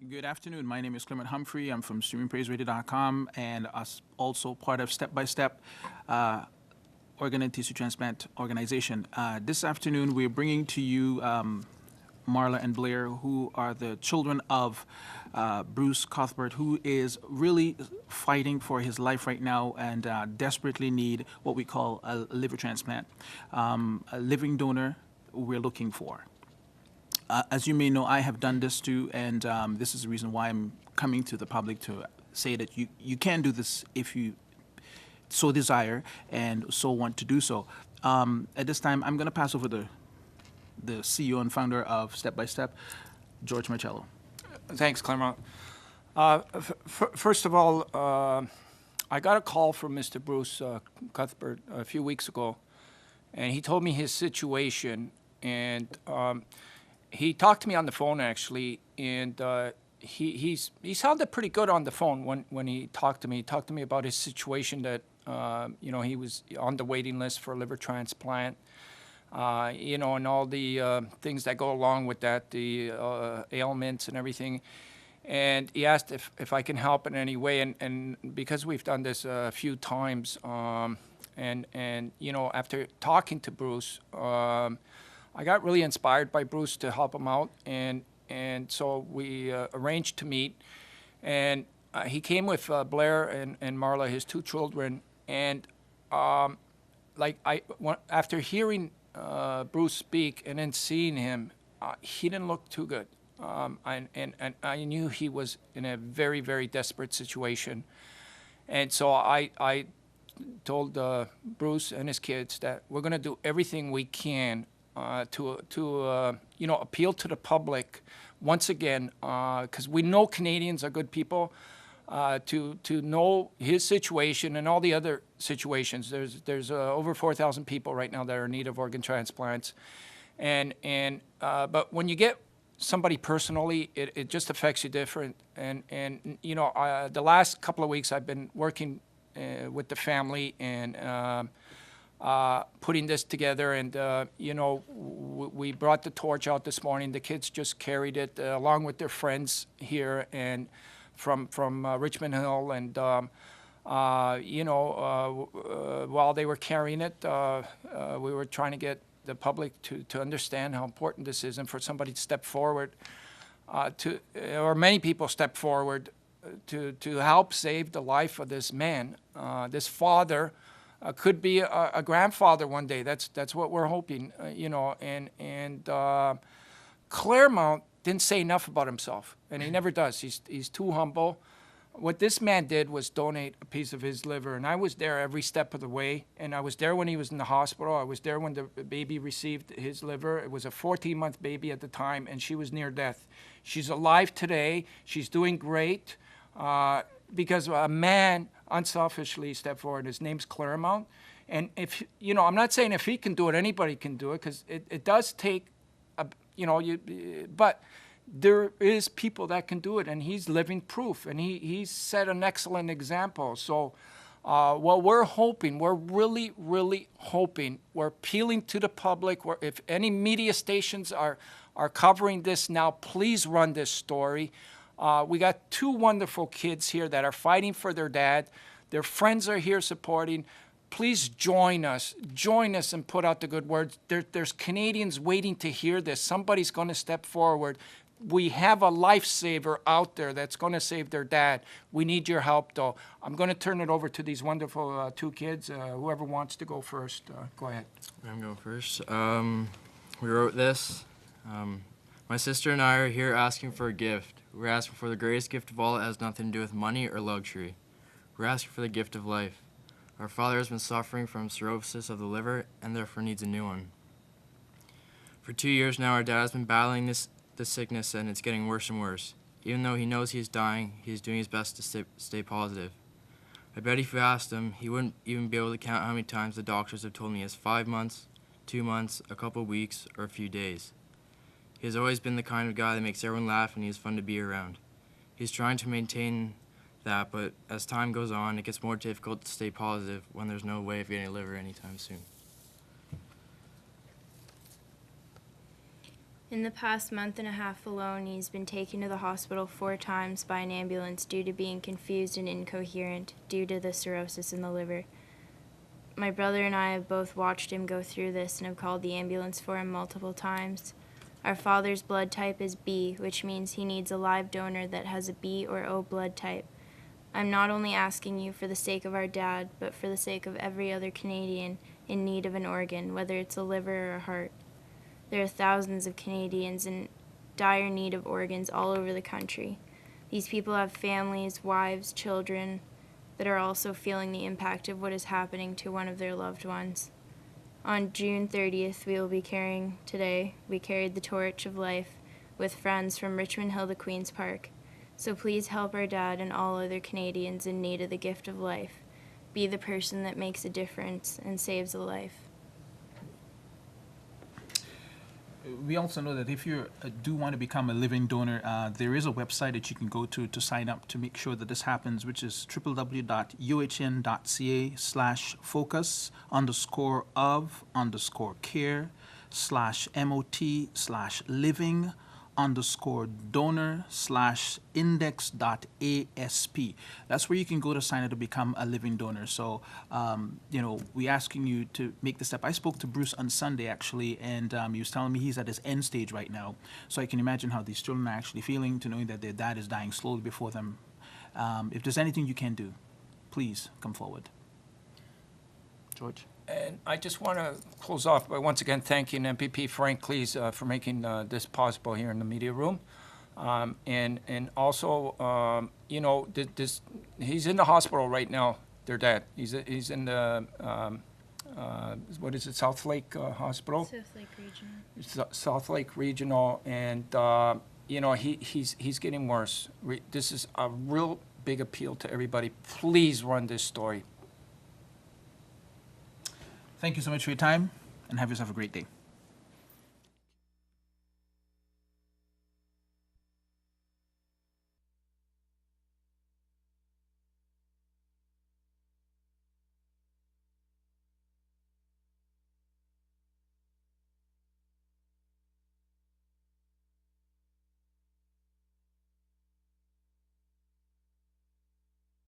Good afternoon. My name is Clement Humphrey. I'm from streamingpraiseradio.com and also part of Step by Step Organ and Tissue Transplant Organization. This afternoon, we're bringing to you Marla and Blair, who are the children of Bruce Cuthbert, who is really fighting for his life right now and desperately need what we call a liver transplant. A living donor we're looking for. As you may know, I have done this too, and this is the reason why I'm coming to the public to say that you can do this if you so desire and so want to do so. At this time, I'm going to pass over the CEO and founder of Step by Step, George Marcello. Thanks, Clement. First of all, I got a call from Mr. Bruce Cuthbert a few weeks ago, and he told me his situation, and he talked to me on the phone, actually, and he sounded pretty good on the phone when he talked to me. He talked to me about his situation that, he was on the waiting list for a liver transplant, and all the things that go along with that, the ailments and everything. And he asked if I can help in any way, and because we've done this a few times, and after talking to Bruce, I got really inspired by Bruce to help him out, and so we arranged to meet, and he came with Blair and Marla, his two children, and after hearing Bruce speak and then seeing him, he didn't look too good, and I knew he was in a very, very desperate situation, and so I told Bruce and his kids that we're going to do everything we can to appeal to the public once again, because we know Canadians are good people, to know his situation and all the other situations. There's over 4,000 people right now that are in need of organ transplants, but when you get somebody personally, it just affects you different. And the last couple of weeks I've been working with the family and putting this together, and we brought the torch out this morning. The kids just carried it along with their friends here and from Richmond Hill, and while they were carrying it, we were trying to get the public to understand how important this is, and for somebody to step forward, or many people step forward to help save the life of this man, this father. Could be a grandfather one day. That's what we're hoping, And Claremont didn't say enough about himself, and he never does. He's too humble. What this man did was donate a piece of his liver, and I was there every step of the way. And I was there when he was in the hospital. I was there when the baby received his liver. It was a 14-month baby at the time, and she was near death. She's alive today. She's doing great. Because a man unselfishly stepped forward. His name's Claremont. And if, I'm not saying if he can do it, anybody can do it, because it does take, but there is people that can do it, and he's living proof, and he's set an excellent example. So what we're hoping, we're really, really hoping, we're appealing to the public, if any media stations are covering this now, please run this story. We got two wonderful kids here that are fighting for their dad. Their friends are here supporting. Please join us and put out the good words. There's Canadians waiting to hear this. Somebody's going to step forward. We have a lifesaver out there that's going to save their dad. We need your help, though. I'm going to turn it over to these wonderful two kids. Whoever wants to go first, go ahead. I'm going first. We wrote this. My sister and I are here asking for a gift. We're asking for the greatest gift of all that has nothing to do with money or luxury. We're asking for the gift of life. Our father has been suffering from cirrhosis of the liver and therefore needs a new one. For 2 years now, our dad has been battling this sickness, and it's getting worse and worse. Even though he knows he's dying, he's doing his best to stay positive. I bet if you asked him, he wouldn't even be able to count how many times the doctors have told me he has 5 months, 2 months, a couple of weeks, or a few days. He has always been the kind of guy that makes everyone laugh and he's fun to be around. He's trying to maintain that, but as time goes on, it gets more difficult to stay positive when there's no way of getting a liver anytime soon. In the past month and a half alone, he's been taken to the hospital 4 times by an ambulance due to being confused and incoherent due to the cirrhosis in the liver. My brother and I have both watched him go through this and have called the ambulance for him multiple times. Our father's blood type is B, which means he needs a live donor that has a B or O blood type. I'm not only asking you for the sake of our dad, but for the sake of every other Canadian in need of an organ, whether it's a liver or a heart. There are thousands of Canadians in dire need of organs all over the country. These people have families, wives, children that are also feeling the impact of what is happening to one of their loved ones. On June 30th, we carried the torch of life with friends from Richmond Hill to Queen's Park. So please help our dad and all other Canadians in need of the gift of life. Be the person that makes a difference and saves a life. We also know that if you do want to become a living donor, there is a website that you can go to sign up to make sure that this happens, which is www.uhn.ca/focus_of_care/mot/donor/index.asp. That's where you can go to sign up to become a living donor. So, we're asking you to make the step. I spoke to Bruce on Sunday, actually, and he was telling me he's at his end stage right now. So I can imagine how these children are actually feeling to knowing that their dad is dying slowly before them. If there's anything you can do, please come forward. George? And I just want to close off by once again thanking MPP Frank Cleese for making this possible here in the media room. And also, he's in the hospital right now, their dad. He's in the, what is it, South Lake Hospital? South Lake Regional. South Lake Regional, and, he's getting worse. This is a real big appeal to everybody. Please run this story. Thank you so much for your time, and have yourself a great day.